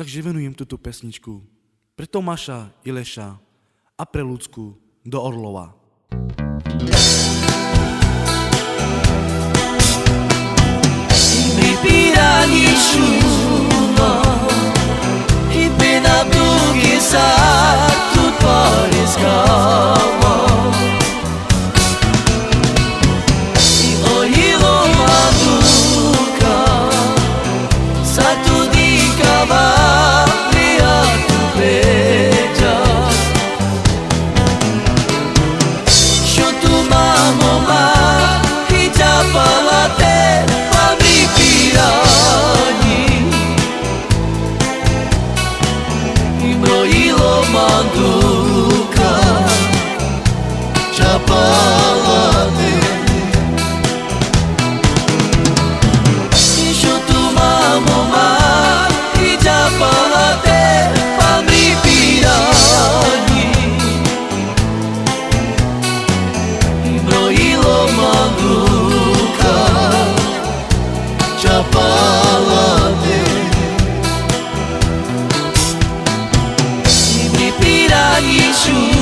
Takže venujem túto pesničku pre Tomáša, Ileša a pre Ľudsku do Orlova. Pripírani šumo i pena dugi sa tu poliskamo i ojilo maduka sa tu dikava prijatu peđa što tu mamo ma i džapala te manduka čapalate i što tu mamo ma i čapalate pa mi pirani i brojilo manduka čapalate you